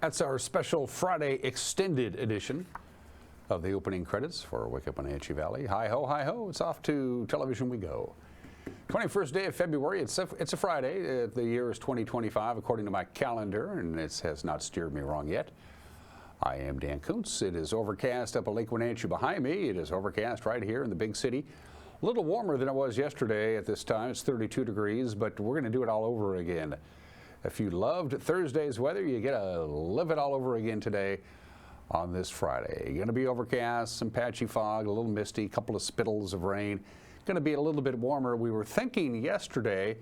That's our special Friday extended edition of the opening credits for Wake Up Wenatchee Valley. Hi ho, it's off to television we go. 21st day of February, it's a Friday. The year is 2025 according to my calendar, and it has not steered me wrong yet. I am Dan Kuntz. It is overcast up at Lake Wenatchee behind me. It is overcast right here in the big city. A little warmer than it was yesterday at this time. It's 32 degrees, but we're going to do it all over again. If you loved Thursday's weather, you get to live it all over again today on this Friday. Going to be overcast, some patchy fog, a little misty, a couple of spittles of rain. Going to be a little bit warmer. We were thinking yesterday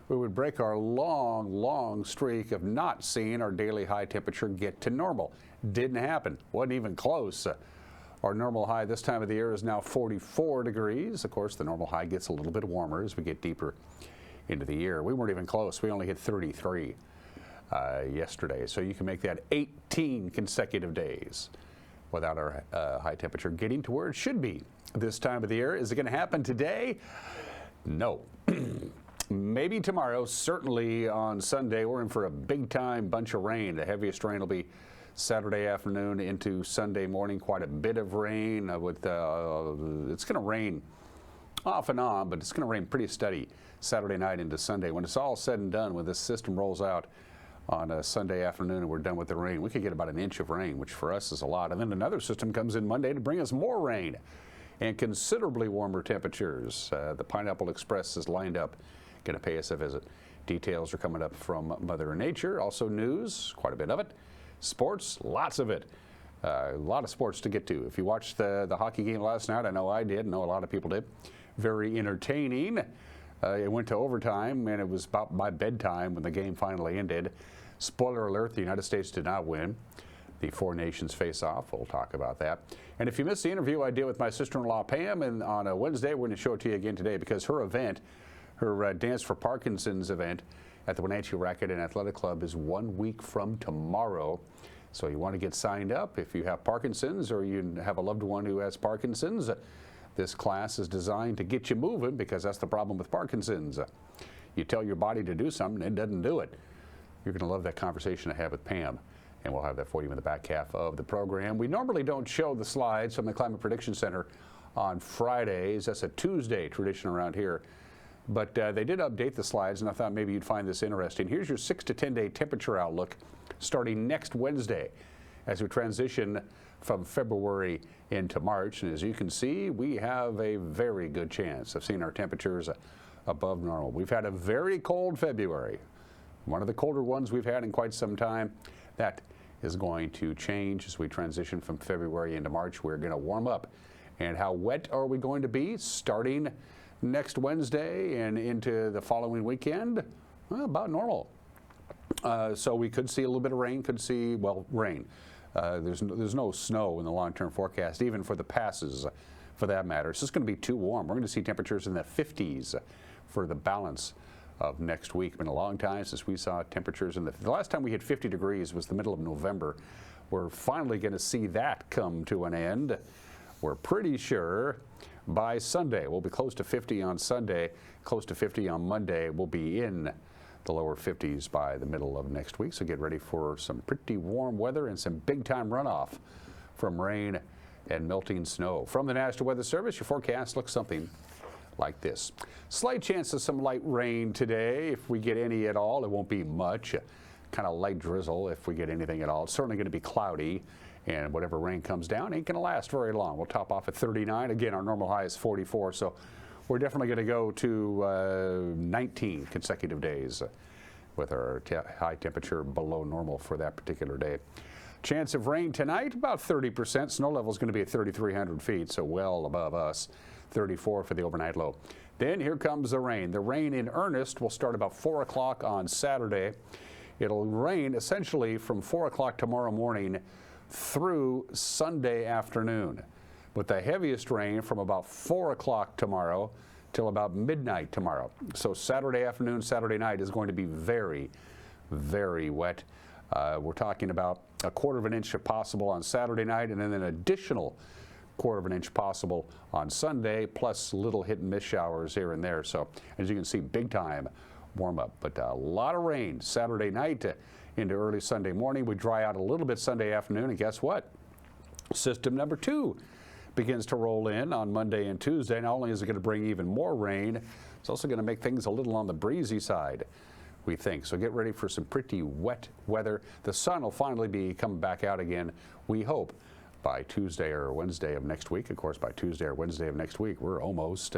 we would break our long streak of not seeing our daily high temperature get to normal. Didn't happen. Wasn't even close. Our normal high this time of the year is now 44 degrees. Of course, the normal high gets a little bit warmer as we get deeper into the year. We weren't even close. We only hit 33 yesterday. So you can make that 18 consecutive days without our high temperature getting to where it should be this time of the year. Is it going to happen today? No. Maybe tomorrow. Certainly on Sunday. We're in for a big time bunch of rain. The heaviest rain will be Saturday afternoon into Sunday morning. Quite a bit of rain. It's going to rain off and on, but it's going to rain pretty steady Saturday night into Sunday. When it's all said and done, when this system rolls out on a Sunday afternoon and we're done with the rain, we could get about an inch of rain, which for us is a lot. And then another system comes in Monday to bring us more rain and considerably warmer temperatures. The Pineapple Express is lined up, going to pay us a visit. Details are coming up from Mother Nature. Also news, quite a bit of it. Sports, lots of it. A lot of sports to get to. If you watched the hockey game last night, I know I did, I know a lot of people did. Very entertaining. It went to overtime, and it was about my bedtime when the game finally ended. Spoiler alert, the United States did not win. The four nations face off. We'll talk about that. And if you missed the interview I did with my sister-in-law Pam and on a Wednesday, we're going to show it to you again today because her event, her Dance for Parkinson's event at the Wenatchee Racquet and Athletic Club is 1 week from tomorrow. So you want to get signed up if you have Parkinson's or you have a loved one who has Parkinson's. This class is designed to get you moving because that's the problem with Parkinson's. You tell your body to do something, it doesn't do it. You're going to love that conversation I had with Pam, and we'll have that for you in the back half of the program. We normally don't show the slides from the Climate Prediction Center on Fridays. That's a Tuesday tradition around here. But they did update the slides, and I thought maybe you'd find this interesting. Here's your 6 to 10 day temperature outlook starting next Wednesday as we transition from February into March. And as you can see, we have a very good chance of seeing our temperatures above normal. We've had a very cold February, one of the colder ones we've had in quite some time. That is going to change as we transition from February into March. We're going to warm up. And how wet are we going to be starting next Wednesday and into the following weekend? Well, about normal. So we could see a little bit of rain, rain. There's no snow in the long-term forecast, even for the passes, for that matter. It's just going to be too warm. We're going to see temperatures in the 50s for the balance of next week. It's been a long time since we saw temperatures in the last time we hit 50 degrees was the middle of November. We're finally going to see that come to an end. We're pretty sure by Sunday. We'll be close to 50 on Sunday, close to 50 on Monday. We'll be in the lower 50s by the middle of next week. So get ready for some pretty warm weather and some big time runoff from rain and melting snow. From the National Weather Service, your forecast looks something like this. Slight chance of some light rain today. If we get any at all, it won't be much. Kind of light drizzle if we get anything at all. It's certainly going to be cloudy, and whatever rain comes down ain't going to last very long. We'll top off at 39. Again, our normal high is 44, so we're definitely going to go to 19 consecutive days with our high temperature below normal for that particular day. Chance of rain tonight, about 30%. Snow level is going to be at 3,300 feet, so well above us. 34 for the overnight low. Then here comes the rain. The rain in earnest will start about 4 o'clock on Saturday. It'll rain essentially from 4 o'clock tomorrow morning through Sunday afternoon, with the heaviest rain from about 4 o'clock tomorrow till about midnight tomorrow. So Saturday afternoon, Saturday night is going to be very, very wet. We're talking about a 1/4 of an inch if possible on Saturday night, and then an additional 1/4 of an inch possible on Sunday, plus little hit and miss showers here and there. So as you can see, big time warm up. But a lot of rain Saturday night into early Sunday morning. We dry out a little bit Sunday afternoon, and guess what? System number 2 begins to roll in on Monday and Tuesday. Not only is it going to bring even more rain, it's also going to make things a little on the breezy side, we think. So get ready for some pretty wet weather. The sun will finally be coming back out again, we hope, by Tuesday or Wednesday of next week. Of course, by Tuesday or Wednesday of next week, we're almost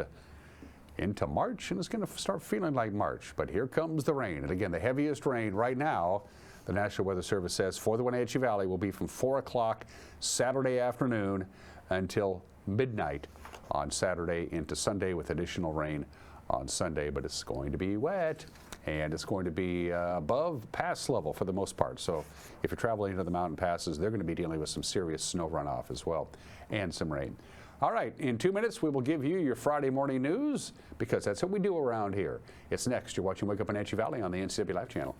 into March, and it's going to start feeling like March. But here comes the rain. And again, the heaviest rain right now, the National Weather Service says, for the Wenatchee Valley will be from 4 o'clock Saturday afternoon until midnight on Saturday into Sunday, with additional rain on Sunday. But it's going to be wet, and it's going to be above pass level for the most part. So if you're traveling into the mountain passes, they're going to be dealing with some serious snow runoff as well, and some rain. All right, in 2 minutes, we will give you your Friday morning news, because that's what we do around here. It's next. You're watching Wake Up Wenatchee Valley on the NCWLIFE channel.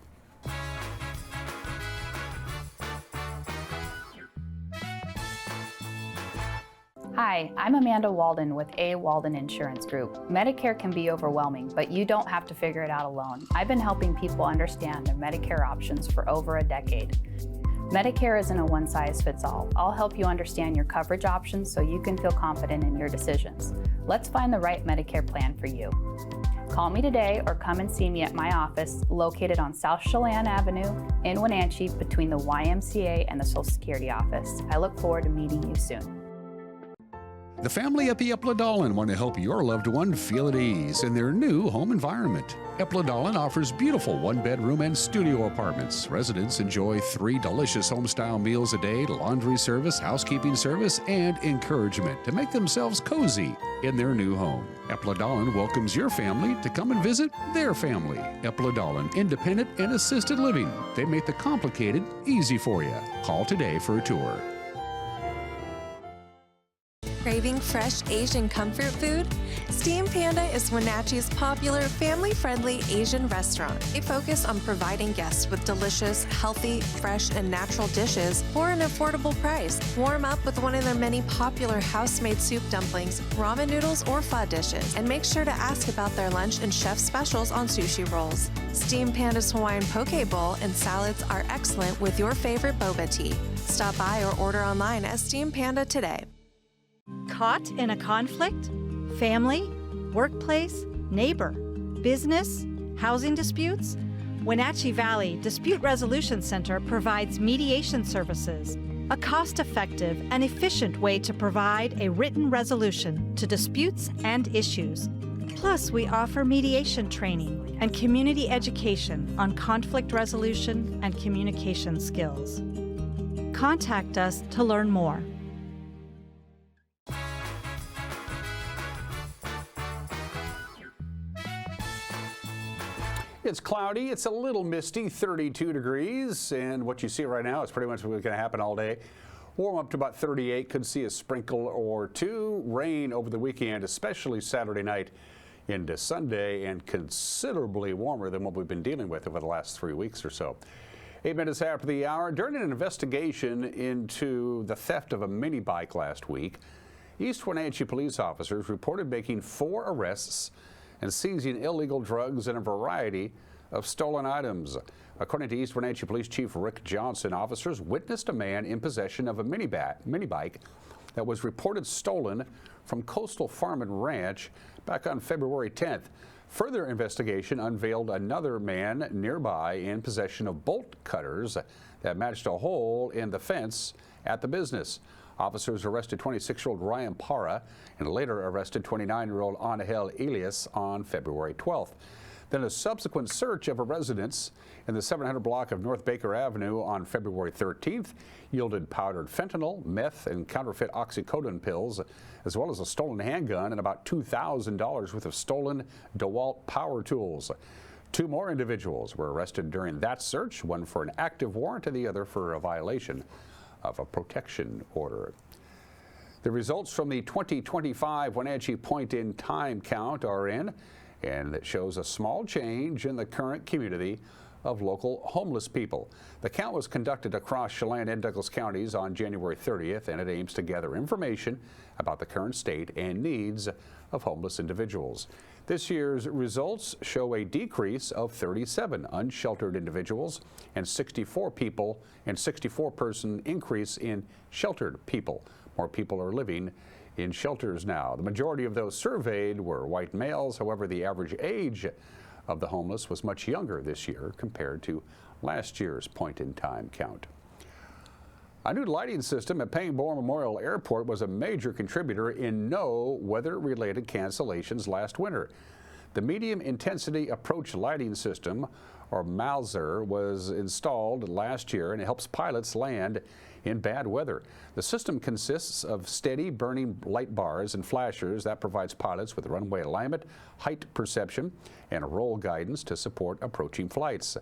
Hi, I'm Amanda Walden with A. Walden Insurance Group. Medicare can be overwhelming, but you don't have to figure it out alone. I've been helping people understand their Medicare options for over a decade. Medicare isn't a one-size-fits-all. I'll help you understand your coverage options so you can feel confident in your decisions. Let's find the right Medicare plan for you. Call me today or come and see me at my office located on South Chelan Avenue in Wenatchee between the YMCA and the Social Security office. I look forward to meeting you soon. The family at the Eplodolin want to help your loved one feel at ease in their new home environment. Eplodolin offers beautiful one-bedroom and studio apartments. Residents enjoy 3 delicious home-style meals a day, laundry service, housekeeping service, and encouragement to make themselves cozy in their new home. Eplodolin welcomes your family to come and visit their family. Eplodolin, independent and assisted living. They make the complicated easy for you. Call today for a tour. Craving fresh Asian comfort food? Steam Panda is Wenatchee's popular, family-friendly Asian restaurant. They focus on providing guests with delicious, healthy, fresh, and natural dishes for an affordable price. Warm up with one of their many popular house-made soup dumplings, ramen noodles, or pho dishes. And make sure to ask about their lunch and chef specials on sushi rolls. Steam Panda's Hawaiian poke bowl and salads are excellent with your favorite boba tea. Stop by or order online at Steam Panda today. Caught in a conflict? Family? Workplace? Neighbor? Business? Housing disputes? Wenatchee Valley Dispute Resolution Center provides mediation services, a cost-effective and efficient way to provide a written resolution to disputes and issues. Plus, we offer mediation training and community education on conflict resolution and communication skills. Contact us to learn more. It's cloudy, it's a little misty, 32 degrees, and what you see right now is pretty much what's going to happen all day. Warm up to about 38, could see a sprinkle or two. Rain over the weekend, especially Saturday night into Sunday, and considerably warmer than what we've been dealing with over the last 3 weeks or so. 8 minutes after the hour, during an investigation into the theft of a mini bike last week, East Wenatchee police officers reported making 4 arrests and seizing illegal drugs and a variety of stolen items. According to East Wenatchee Police Chief Rick Johnson, officers witnessed a man in possession of a mini bike that was reported stolen from Coastal Farm and Ranch back on February 10th. Further investigation unveiled another man nearby in possession of bolt cutters that matched a hole in the fence at the business. Officers arrested 26-year-old Ryan Parra and later arrested 29-year-old Angel Elias on February 12th. Then a subsequent search of a residence in the 700 block of North Baker Avenue on February 13th yielded powdered fentanyl, meth, and counterfeit oxycodone pills, as well as a stolen handgun and about $2,000 worth of stolen DeWalt power tools. 2 more individuals were arrested during that search, one for an active warrant and the other for a violation of a protection order. The results from the 2025 Wenatchee point-in-time count are in, and it shows a small change in the current community of local homeless people. The count was conducted across Chelan and Douglas counties on January 30th, and it aims to gather information about the current state and needs of homeless individuals. This year's results show a decrease of 37 unsheltered individuals and 64-person increase in sheltered people. More people are living in shelters now. The majority of those surveyed were white males. However, the average age of the homeless was much younger this year compared to last year's point-in-time count. A new lighting system at Pangbourne Memorial Airport was a major contributor in no weather-related cancellations last winter. The Medium Intensity Approach Lighting System, or MALSR, was installed last year, and it helps pilots land in bad weather. The system consists of steady burning light bars and flashers that provides pilots with runway alignment, height perception, and roll guidance to support approaching flights.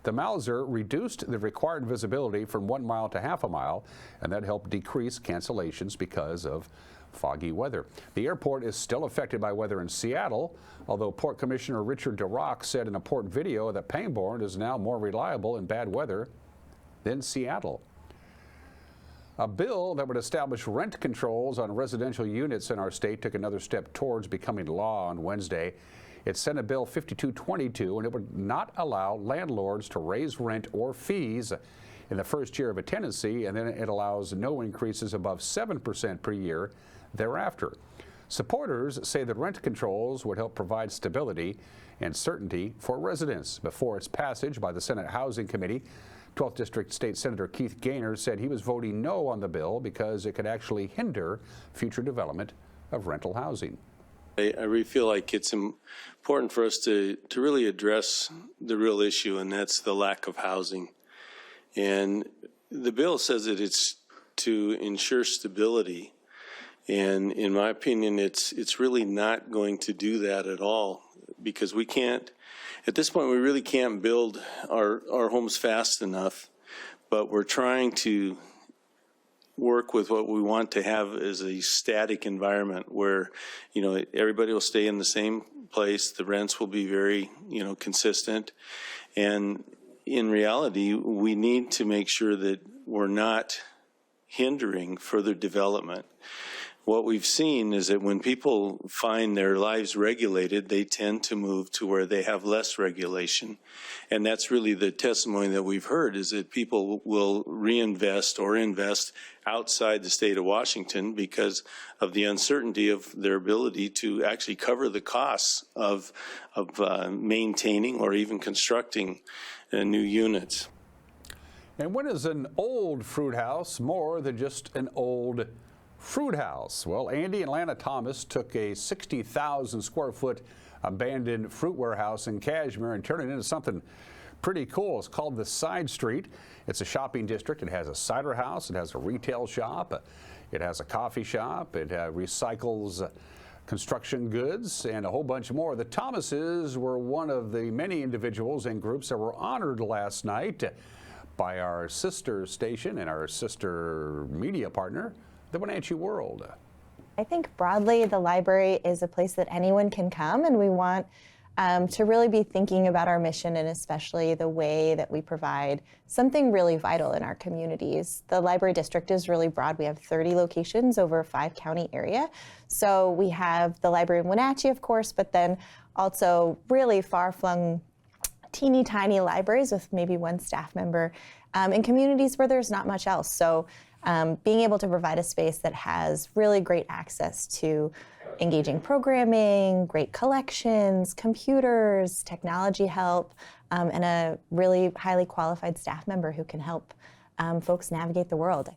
The MALSR reduced the required visibility from 1 mile to half a mile, and that helped decrease cancellations because of foggy weather. The airport is still affected by weather in Seattle, although Port Commissioner Richard DeRock said in a port video that Pangbourne is now more reliable in bad weather than Seattle. A bill that would establish rent controls on residential units in our state took another step towards becoming law on Wednesday. It's Senate Bill 5222, and it would not allow landlords to raise rent or fees in the first year of a tenancy, and then it allows no increases above 7% per year thereafter. Supporters say that rent controls would help provide stability and certainty for residents. Before its passage by the Senate Housing Committee, 12th District State Senator Keith Gaynor said he was voting no on the bill because it could actually hinder future development of rental housing. I really feel like it's important for us to really address the real issue, and that's the lack of housing. And the bill says that it's to ensure stability. And in my opinion, it's really not going to do that at all, because we can't, at this point, we really can't build our homes fast enough, but we're trying to work with what we want to have as a static environment where, you know, everybody will stay in the same place, the rents will be very, you know, consistent. And in reality, we need to make sure that we're not hindering further development. What we've seen is that when people find their lives regulated, they tend to move to where they have less regulation. And that's really the testimony that we've heard, is that people will reinvest or invest outside the state of Washington because of the uncertainty of their ability to actually cover the costs of maintaining or even constructing new units. And when is an old fruit house more than just an old fruit house? Well, Andy and Lana Thomas took a 60,000 square foot abandoned fruit warehouse in Cashmere and turned it into something pretty cool. It's called the Side Street. It's a shopping district. It has a cider house. It has a retail shop. It has a coffee shop. It recycles construction goods and a whole bunch more. The Thomases were one of the many individuals and groups that were honored last night by our sister station and our sister media partner, the Wenatchee World. I think broadly the library is a place that anyone can come, and we want to really be thinking about our mission and especially the way that we provide something really vital in our communities. The library district is really broad. We have 30 locations over a 5-county area. So we have the library in Wenatchee, of course, but then also really far-flung teeny tiny libraries with maybe one staff member in communities where there's not much else. So being able to provide a space that has really great access to engaging programming, great collections, computers, technology help, and a really highly qualified staff member who can help folks navigate the world.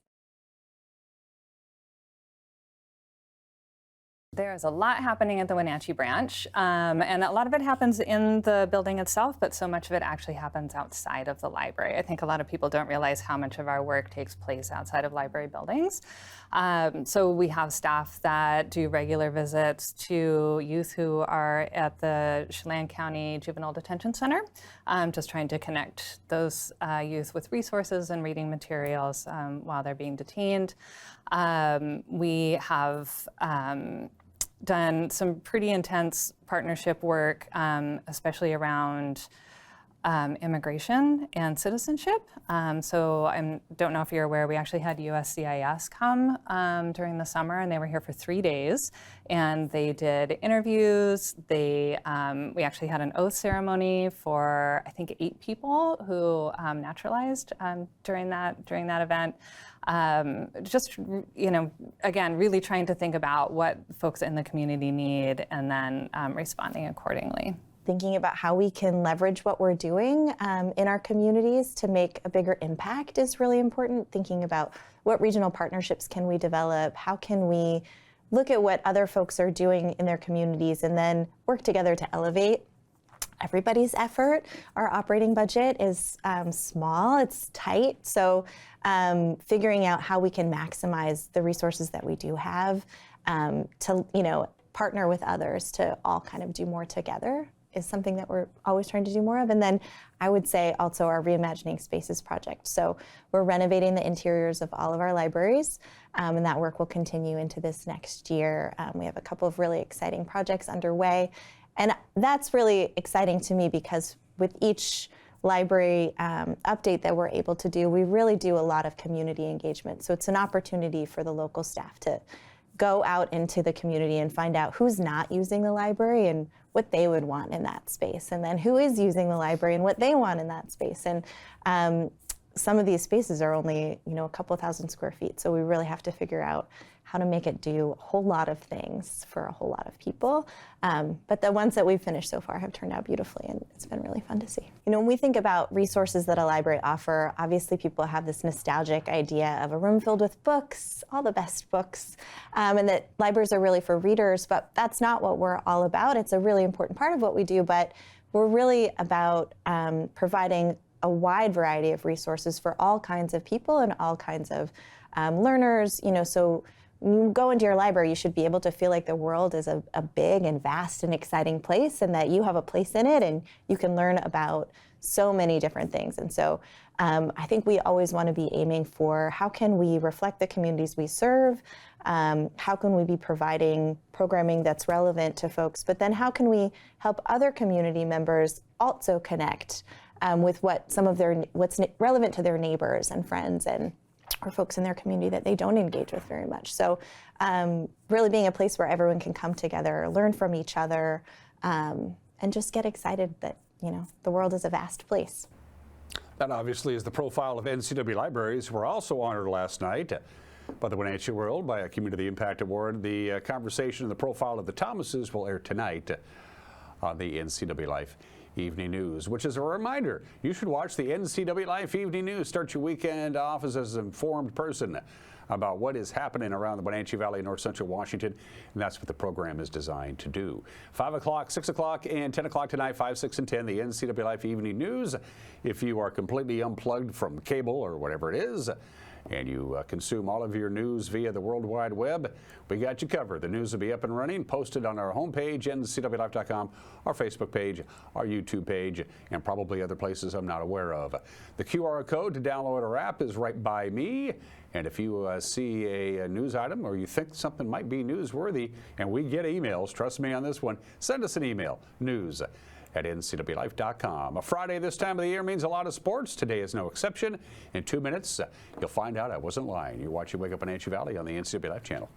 There's a lot happening at the Wenatchee branch, and a lot of it happens in the building itself, but so much of it actually happens outside of the library. I think a lot of people don't realize how much of our work takes place outside of library buildings. So we have staff that do regular visits to youth who are at the Chelan County Juvenile Detention Center, just trying to connect those youth with resources and reading materials while they're being detained. We have done some pretty intense partnership work, especially around immigration and citizenship. So I don't know if you're aware, we actually had USCIS come during the summer, and they were here for 3 days, and they did interviews. We actually had an oath ceremony for, I think, 8 people who naturalized during that event. Just, again, really trying to think about what folks in the community need and then responding accordingly. Thinking about how we can leverage what we're doing in our communities to make a bigger impact is really important. Thinking about what regional partnerships can we develop, how can we look at what other folks are doing in their communities and then work together to elevate everybody's effort. Our operating budget is small, it's tight, so figuring out how we can maximize the resources that we do have to partner with others to all kind of do more together is something that we're always trying to do more of. And then I would say also our Reimagining Spaces project. So we're renovating the interiors of all of our libraries, and that work will continue into this next year. We have a couple of really exciting projects underway. And that's really exciting to me because with each library update that we're able to do, we really do a lot of community engagement. So it's an opportunity for the local staff to go out into the community and find out who's not using the library and what they would want in that space, and then who is using the library and what they want in that space. And some of these spaces are only, a couple thousand square feet, so we really have to figure out how to make it do a whole lot of things for a whole lot of people. But the ones that we've finished so far have turned out beautifully, and it's been really fun to see. When we think about resources that a library offer, obviously people have this nostalgic idea of a room filled with books, all the best books, and that libraries are really for readers, but that's not what we're all about. It's a really important part of what we do, but we're really about providing a wide variety of resources for all kinds of people and all kinds of learners, so when you go into your library, you should be able to feel like the world is a big and vast and exciting place, and that you have a place in it and you can learn about so many different things. And so I think we always want to be aiming for how can we reflect the communities we serve, how can we be providing programming that's relevant to folks, but then how can we help other community members also connect with what's relevant to their neighbors and friends or folks in their community that they don't engage with very much. So really being a place where everyone can come together, learn from each other, and just get excited that, the world is a vast place. That obviously is the profile of NCW libraries. We're also honored last night by the Wenatchee World by a Community Impact Award. The conversation and the profile of the Thomases will air tonight on the NCWLIFE Evening News, which is a reminder, you should watch the NCWLIFE Evening News. Start your weekend off as an informed person about what is happening around the Wenatchee Valley, North Central Washington, and that's what the program is designed to do. 5 o'clock, 6 o'clock, and 10 o'clock tonight, 5, 6, and 10, the NCWLIFE Evening News. If you are completely unplugged from cable or whatever it is, and you consume all of your news via the World Wide Web, we got you covered. The news will be up and running, posted on our homepage, ncwlife.com, our Facebook page, our YouTube page, and probably other places I'm not aware of. The QR code to download our app is right by me, and if you see a news item or you think something might be newsworthy, and we get emails, trust me on this one, send us an email, news@ncwlife.com. A Friday this time of the year means a lot of sports. Today is no exception. In 2 minutes, you'll find out I wasn't lying. You're watching Wake Up Wenatchee Valley on the NCWLIFE channel.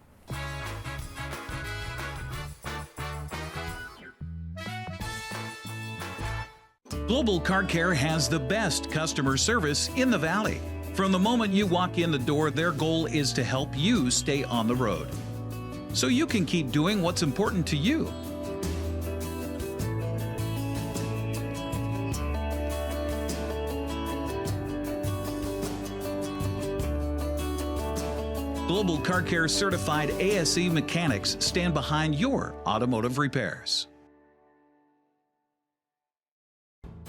Global Car Care has the best customer service in the Valley. From the moment you walk in the door, their goal is to help you stay on the road, so you can keep doing what's important to you. Global Car Care certified ASE mechanics stand behind your automotive repairs.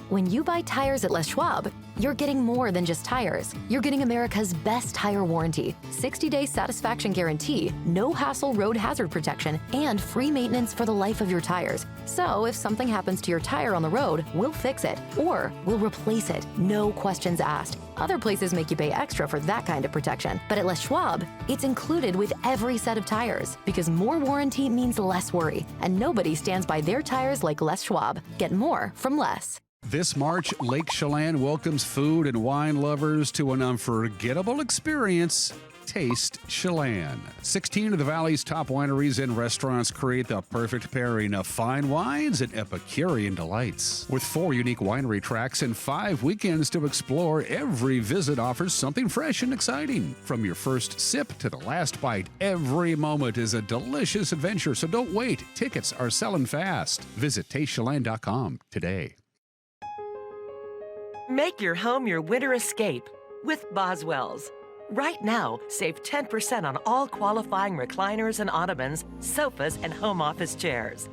When you buy tires at Les Schwab, you're getting more than just tires. You're getting America's best tire warranty, 60-day satisfaction guarantee, no hassle road hazard protection, and free maintenance for the life of your tires. So if something happens to your tire on the road, we'll fix it, or we'll replace it, no questions asked. Other places make you pay extra for that kind of protection, but at Les Schwab, it's included with every set of tires, because more warranty means less worry, and nobody stands by their tires like Les Schwab. Get more from Les. This March, Lake Chelan welcomes food and wine lovers to an unforgettable experience. Taste Chelan. 16 of the Valley's top wineries and restaurants create the perfect pairing of fine wines and Epicurean delights. With 4 unique winery tracks and 5 weekends to explore, every visit offers something fresh and exciting. From your first sip to the last bite, every moment is a delicious adventure, so don't wait. Tickets are selling fast. Visit tastechelan.com today. Make your home your winter escape with Boswell's. Right now, save 10% on all qualifying recliners and ottomans, sofas, and home office chairs.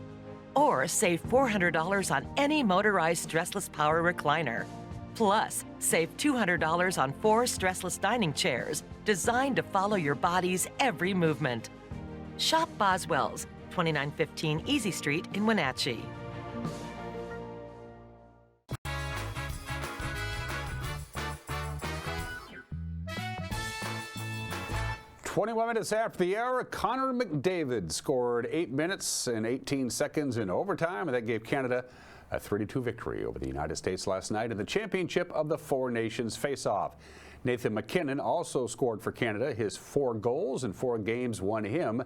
Or save $400 on any motorized stressless power recliner. Plus, save $200 on 4 stressless dining chairs designed to follow your body's every movement. Shop Boswell's, 2915 Easy Street in Wenatchee. 21 minutes after the hour, Connor McDavid scored 8 minutes and 18 seconds in overtime, and that gave Canada a 3-2 victory over the United States last night in the championship of the Four Nations face-off. Nathan McKinnon also scored for Canada. His 4 goals in 4 games won him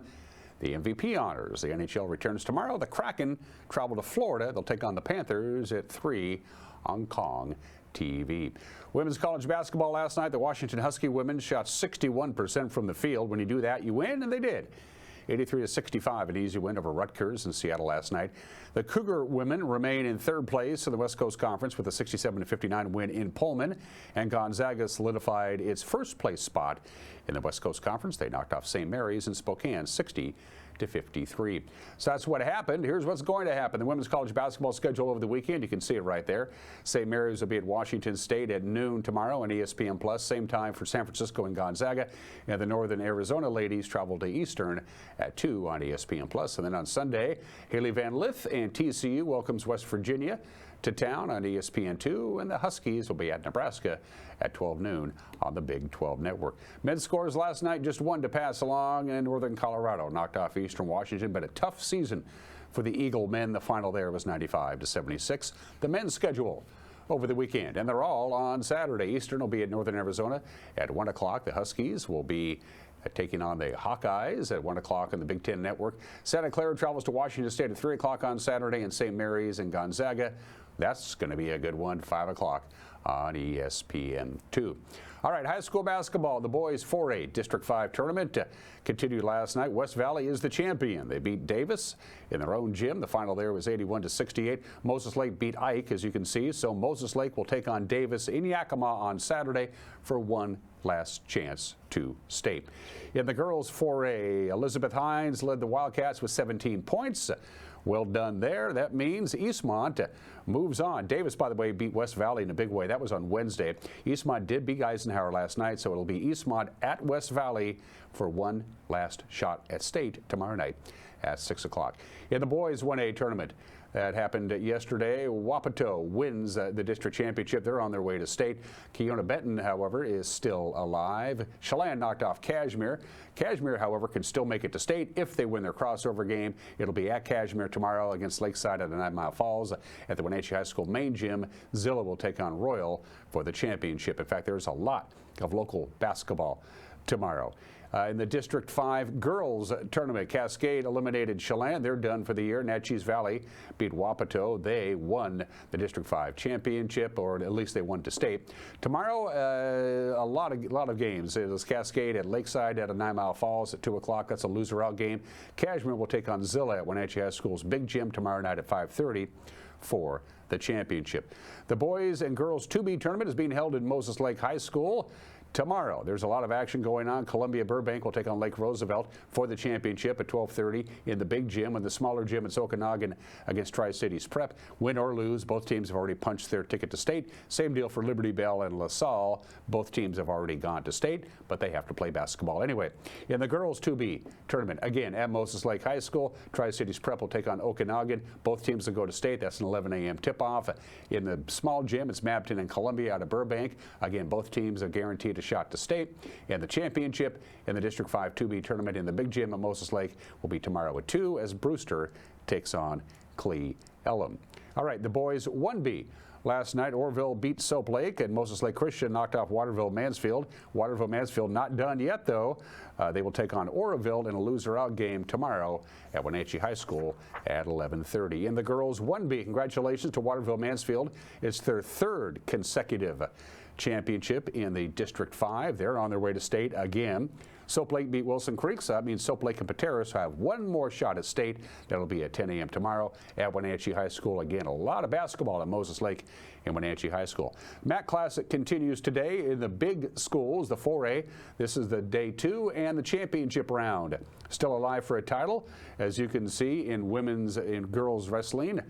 the MVP honors. The NHL returns tomorrow. The Kraken travel to Florida. They'll take on the Panthers at 3 on Kong TV. Women's college basketball last night, the Washington Husky women shot 61% from the field. When you do that, you win, and they did. 83-65, an easy win over Rutgers in Seattle last night. The Cougar women remain in 3rd place in the West Coast Conference with a 67-59 win in Pullman, and Gonzaga solidified its 1st place spot in the West Coast Conference. They knocked off St. Mary's in Spokane 60-53. So that's what happened. Here's what's going to happen. The women's college basketball schedule over the weekend. You can see it right there. St. Mary's will be at Washington State at noon tomorrow on ESPN Plus. Same time for San Francisco and Gonzaga. And the Northern Arizona ladies travel to Eastern at 2 on ESPN Plus. And then on Sunday, Haley Van Lith and TCU welcomes West Virginia to town on ESPN2, and the Huskies will be at Nebraska at 12 noon on the Big 12 Network. Men's scores last night, just 1 to pass along, and Northern Colorado knocked off Eastern Washington, but a tough season for the Eagle men. The final there was 95-76. The men's schedule over the weekend, and they're all on Saturday. Eastern will be at Northern Arizona at 1 o'clock. The Huskies will be taking on the Hawkeyes at 1 o'clock on the Big Ten Network. Santa Clara travels to Washington State at 3 o'clock on Saturday, and St. Mary's and Gonzaga. That's going to be a good one, 5 o'clock on ESPN2. All right, high school basketball. The boys 4A District 5 tournament continued last night. West Valley is the champion. They beat Davis in their own gym. The final there was 81-68. Moses Lake beat Ike, as you can see. So Moses Lake will take on Davis in Yakima on Saturday for one last chance to state. In the girls 4A, Elizabeth Hines led the Wildcats with 17 points. Well done there. That means Eastmont moves on. Davis, by the way, beat West Valley in a big way. That was on Wednesday. Eastmont did beat Eisenhower last night, so it'll be Eastmont at West Valley for one last shot at state tomorrow night at 6 o'clock. In the boys 1A tournament that happened yesterday, Wapato wins the district championship. They're on their way to state. Keona Benton, however, is still alive. Chelan knocked off Cashmere. Cashmere, however, can still make it to state if they win their crossover game. It'll be at Cashmere tomorrow against Lakeside at 9 Mile Falls at the Wenatchee High School main gym. Zilla will take on Royal for the championship. In fact, there's a lot of local basketball tomorrow. In the District 5 girls tournament, Cascade eliminated Chelan. They're done for the year. Natchez Valley beat Wapato. They won the District 5 championship, or at least they won to state. Tomorrow, a lot of games. It is Cascade at Lakeside at 9 Mile Falls at 2 o'clock. That's a loser-out game. Cashmere will take on Zilla at Wenatchee High School's big gym tomorrow night at 5:30 for the championship. The boys and girls 2B tournament is being held in Moses Lake High School tomorrow. There's a lot of action going on. Columbia Burbank will take on Lake Roosevelt for the championship at 12:30 in the big gym, and the smaller gym at Okanagan against Tri-Cities Prep. Win or lose, both teams have already punched their ticket to state. Same deal for Liberty Bell and LaSalle. Both teams have already gone to state, but they have to play basketball anyway. In the girls 2B tournament, again at Moses Lake High School, Tri-Cities Prep will take on Okanagan. Both teams will go to state. That's an 11 a.m. tip-off. In the small gym, it's Mabton and Columbia out of Burbank. Again, both teams are guaranteed a shot to state. And the championship in the District 5 2B tournament in the big gym at Moses Lake will be tomorrow at 2 as Brewster takes on Clee Ellum. All right, the boys 1B Last night, Orrville beat Soap Lake, and Moses Lake Christian knocked off Waterville-Mansfield. Waterville-Mansfield not done yet, though. They will take on Orrville in a loser-out game tomorrow at Wenatchee High School at 11:30. In the girls 1B, congratulations to Waterville-Mansfield. It's their third consecutive championship in the District 5. They're on their way to state again. Soap Lake beat Wilson Creek, so that means Soap Lake and Pateros have one more shot at state. That'll be at 10 a.m. tomorrow at Wenatchee High School. Again, a lot of basketball at Moses Lake and Wenatchee High School. MAC Classic continues today in the big schools, the 4A. This is the day 2 and the championship round. Still alive for a title, as you can see in women's and girls wrestling.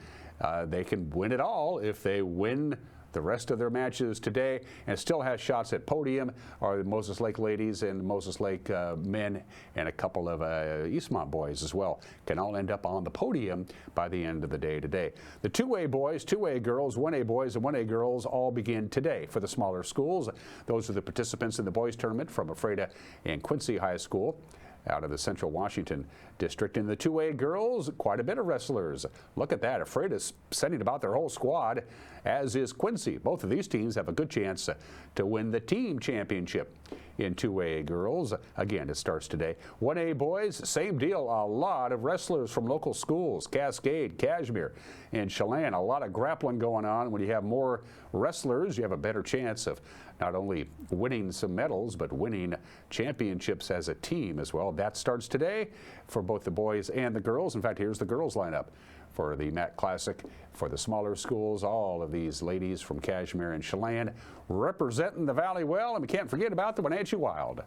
They can win it all if they win the rest of their matches today, and still has shots at podium are the Moses Lake ladies and Moses Lake men, and a couple of Eastmont boys as well can all end up on the podium by the end of the day today. The 2A boys, 2A girls, 1A boys, and 1A girls all begin today for the smaller schools. Those are the participants in the boys tournament from Ephrata and Quincy High School out of the Central Washington District. In the 2A girls, quite a bit of wrestlers. Look at that. Ephrata's sending about their whole squad, as is Quincy. Both of these teams have a good chance to win the team championship. In 2A girls, again, it starts today. 1A boys, same deal. A lot of wrestlers from local schools, Cascade, Cashmere, and Chelan. A lot of grappling going on. When you have more wrestlers, you have a better chance of not only winning some medals, but winning championships as a team as well. That starts today for both the boys and the girls. In fact, here's the girls lineup for the MAC Classic for the smaller schools. All of these ladies from Cashmere and Chelan representing the Valley well, and we can't forget about the Wenatchee Wild.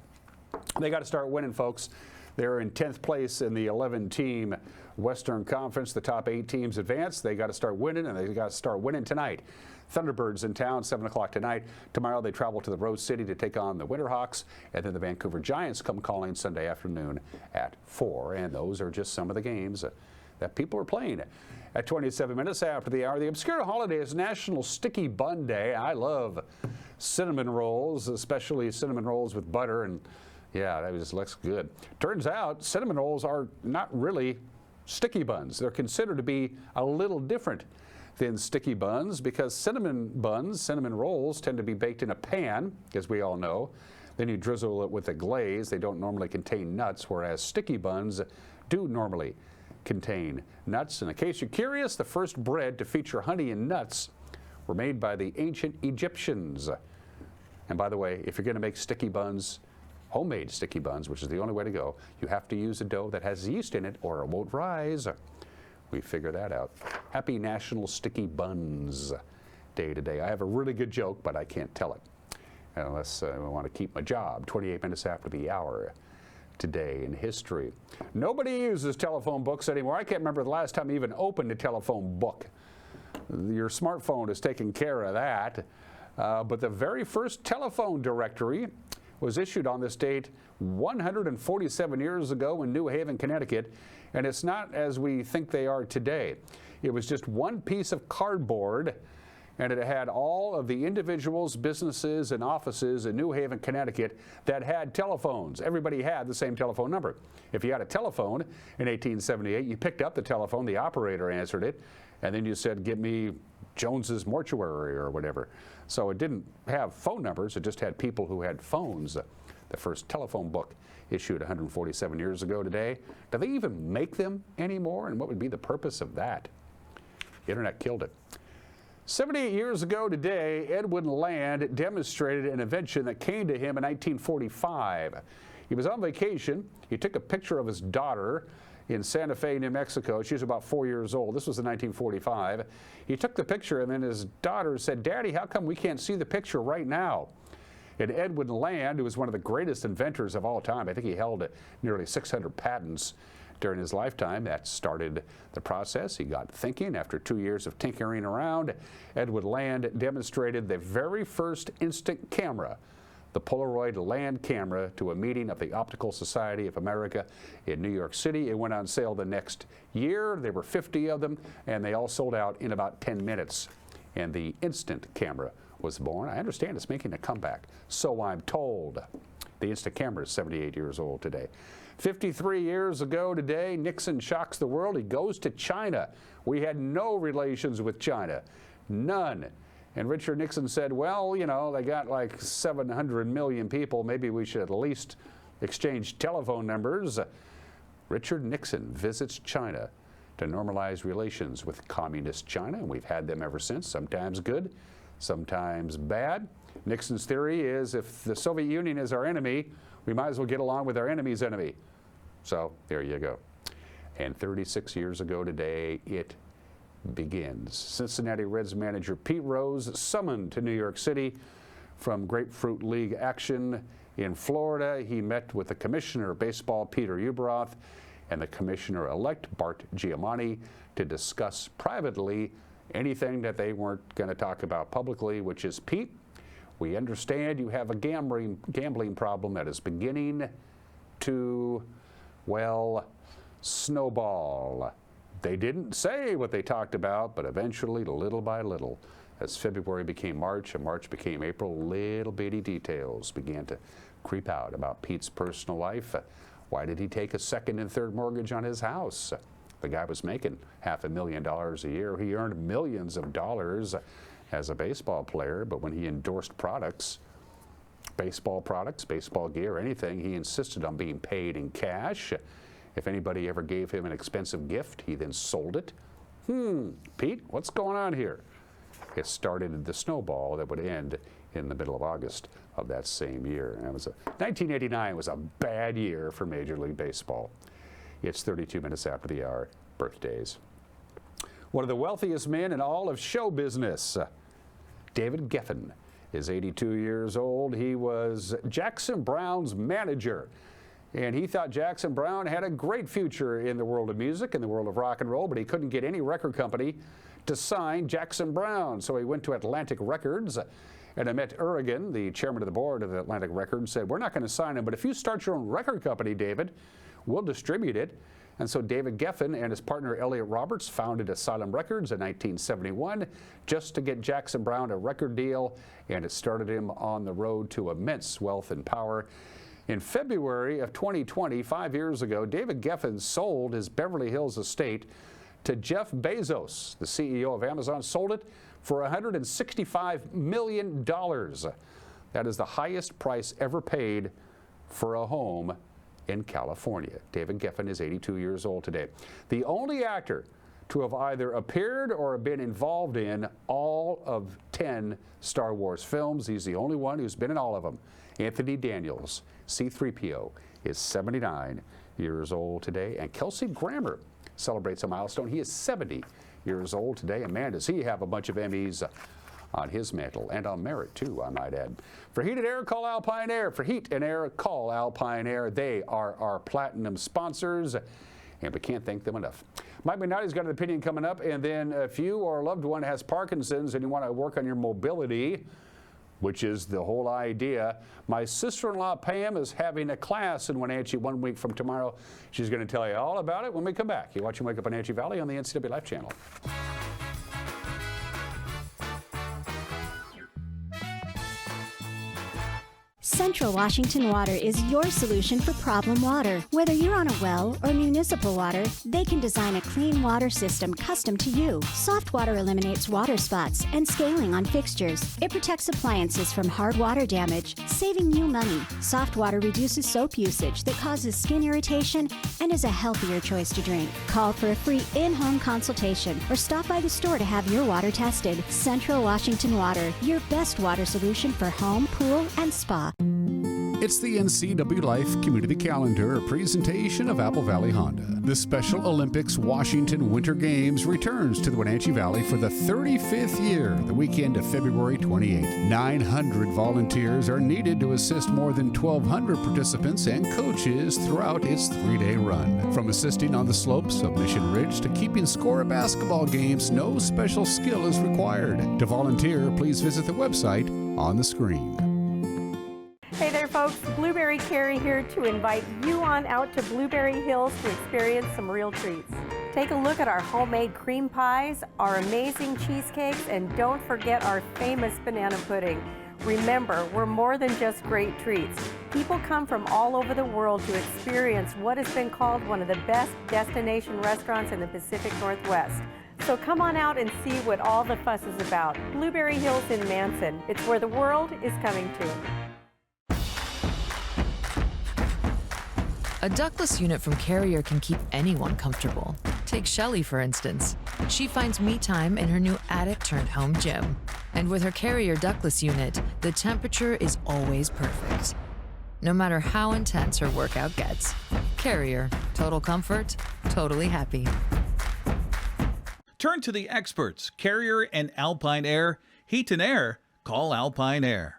They got to start winning, folks. They're in 10th place in the 11-team Western Conference. The top 8 teams advance. They got to start winning, and they got to start winning tonight. Thunderbirds in town, 7 o'clock tonight. Tomorrow they travel to the Rose City to take on the Winterhawks, and then the Vancouver Giants come calling Sunday afternoon at 4. And those are just some of the games that people are playing. At 27 minutes after the hour, the obscure holiday is National Sticky Bun Day. I love cinnamon rolls, especially cinnamon rolls with butter, and yeah, that just looks good. Turns out cinnamon rolls are not really sticky buns. They're considered to be a little different than sticky buns, because cinnamon buns, cinnamon rolls, tend to be baked in a pan, as we all know. Then you drizzle it with a glaze. They don't normally contain nuts, whereas sticky buns do normally contain nuts. And in case you're curious, the first bread to feature honey and nuts were made by the ancient Egyptians. And by the way, if you're going to make sticky buns, homemade sticky buns, which is the only way to go, you have to use a dough that has yeast in it or it won't rise. We figure that out. Happy National Sticky Buns Day today. I have a really good joke, but I can't tell it unless I want to keep my job. 28 minutes after the hour. Today in history. Nobody uses telephone books anymore. I can't remember the last time you even opened a telephone book. Your smartphone has taken care of that. But the very first telephone directory was issued on this date 147 years ago in New Haven, Connecticut, and it's not as we think they are today. It was just one piece of cardboard, and it had all of the individuals, businesses, and offices in New Haven, Connecticut that had telephones. Everybody had the same telephone number. If you had a telephone in 1878, you picked up the telephone, the operator answered it, and then you said, "Give me Jones's Mortuary," or whatever. So it didn't have phone numbers, it just had people who had phones. The first telephone book issued 147 years ago today. Do they even make them anymore? And what would be the purpose of that? The internet killed it. 78 years ago today, Edwin Land demonstrated an invention that came to him in 1945. He was on vacation. He took a picture of his daughter in Santa Fe, New Mexico. She was about 4 years old. This was in 1945. He took the picture, and then his daughter said, "Daddy, how come we can't see the picture right now?" And Edwin Land, who was one of the greatest inventors of all time, I think he held nearly 600 patents during his lifetime. That started the process. He got thinking. After 2 years of tinkering around, Edwin Land demonstrated the very first instant camera, the Polaroid Land camera, to a meeting of the Optical Society of America in New York City. It went on sale the next year. There were 50 of them, and they all sold out in about 10 minutes. And the instant camera was born. I understand it's making a comeback, so I'm told. The instant camera is 78 years old today. 53 years ago today, Nixon shocks the world. He goes to China. We had no relations with China, none. And Richard Nixon said, well, you know, they got like 700 million people. Maybe we should at least exchange telephone numbers. Richard Nixon visits China to normalize relations with communist China, and we've had them ever since, sometimes good, sometimes bad. Nixon's theory is if the Soviet Union is our enemy, we might as well get along with our enemy's enemy. So there you go. And 36 years ago today, it begins. Cincinnati Reds manager Pete Rose summoned to New York City from Grapefruit League action in Florida. He met with the commissioner of baseball, Peter Ueberroth, and the commissioner-elect, Bart Giamatti, to discuss privately anything that they weren't going to talk about publicly, which is, Pete, we understand you have a gambling problem that is beginning to, well, snowball. They didn't say what they talked about, but eventually, little by little, as February became March and March became April, little bitty details began to creep out about Pete's personal life. Why did he take a second and third mortgage on his house? The guy was making $500,000 a year. He earned millions of dollars as a baseball player, but when he endorsed products, baseball gear, anything, he insisted on being paid in cash. If anybody ever gave him an expensive gift, he then sold it. Pete, what's going on here? It started the snowball that would end in the middle of August of that same year. And 1989 was a bad year for Major League Baseball. It's 32 minutes after the hour. Birthdays. One of the wealthiest men in all of show business, David Geffen, is 82 years old. He was Jackson Browne's manager, and he thought Jackson Browne had a great future in the world of music, in the world of rock and roll, but he couldn't get any record company to sign Jackson Browne. So he went to Atlantic Records, and Emmett Urrigan, the chairman of the board of Atlantic Records, said, we're not going to sign him, but if you start your own record company, David, we'll distribute it. And so David Geffen and his partner Elliot Roberts founded Asylum Records in 1971 just to get Jackson Browne a record deal, and it started him on the road to immense wealth and power. In February of 2020, 5 years ago, David Geffen sold his Beverly Hills estate to Jeff Bezos, the CEO of Amazon, sold it for $165 million. That is the highest price ever paid for a home in California. David Geffen is 82 years old today. The only actor to have either appeared or been involved in all of 10 Star Wars films. He's the only one who's been in all of them. Anthony Daniels, C-3PO, is 79 years old today. And Kelsey Grammer celebrates a milestone. He is 70 years old today. And man, does he have a bunch of Emmys on his mantle, and on merit too, I might add. For heat and air, call Alpine Air. For heat and air, call Alpine Air. They are our platinum sponsors, and we can't thank them enough. Mike Mignotti's got an opinion coming up, and then if you or a loved one has Parkinson's and you want to work on your mobility, which is the whole idea, my sister-in-law Pam is having a class in Wenatchee 1 week from tomorrow. She's going to tell you all about it when we come back. You're watching Wake Up Wenatchee Valley on the NCWLIFE channel. Central Washington Water is your solution for problem water. Whether you're on a well or municipal water, they can design a clean water system custom to you. Soft water eliminates water spots and scaling on fixtures. It protects appliances from hard water damage, saving you money. Soft water reduces soap usage that causes skin irritation and is a healthier choice to drink. Call for a free in-home consultation or stop by the store to have your water tested. Central Washington Water, your best water solution for home, pool, and spa. It's the NCWLIFE Community Calendar, a presentation of Apple Valley Honda. The Special Olympics Washington Winter Games returns to the Wenatchee Valley for the 35th year, the weekend of February 28th. 900 volunteers are needed to assist more than 1,200 participants and coaches throughout its 3-day run. From assisting on the slopes of Mission Ridge to keeping score of basketball games, no special skill is required. To volunteer, please visit the website on the screen. Hey there folks, Blueberry Carrie here to invite you on out to Blueberry Hills to experience some real treats. Take a look at our homemade cream pies, our amazing cheesecakes, and don't forget our famous banana pudding. Remember, we're more than just great treats. People come from all over the world to experience what has been called one of the best destination restaurants in the Pacific Northwest. So come on out and see what all the fuss is about. Blueberry Hills in Manson. It's where the world is coming to. A ductless unit from Carrier can keep anyone comfortable. Take Shelly, for instance. She finds me time in her new attic-turned-home gym. And with her Carrier ductless unit, the temperature is always perfect. No matter how intense her workout gets. Carrier. Total comfort, totally happy. Turn to the experts, Carrier and Alpine Air. Heat and air, call Alpine Air.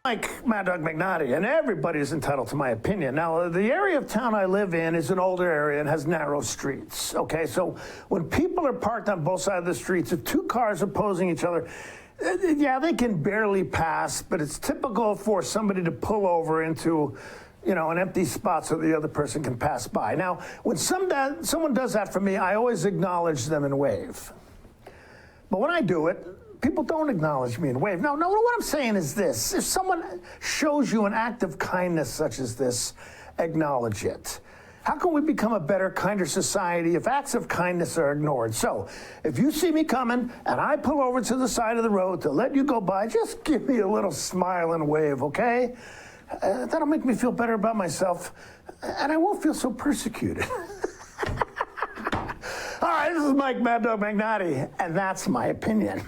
Like Mad Dog McNaughty, and everybody's entitled to my opinion. Now, the area of town I live in is an older area and has narrow streets, okay? So when people are parked on both sides of the streets, if two cars are opposing each other, yeah, they can barely pass, but it's typical for somebody to pull over into, you know, an empty spot so the other person can pass by. Now, when someone does that for me, I always acknowledge them and wave. But when I do it, people don't acknowledge me and wave. No, what I'm saying is this. If someone shows you an act of kindness such as this, acknowledge it. How can we become a better, kinder society if acts of kindness are ignored? So, if you see me coming and I pull over to the side of the road to let you go by, just give me a little smile and wave, okay? That'll make me feel better about myself, and I won't feel so persecuted. All right, this is Mike Mad Dog McNaughty, and that's my opinion.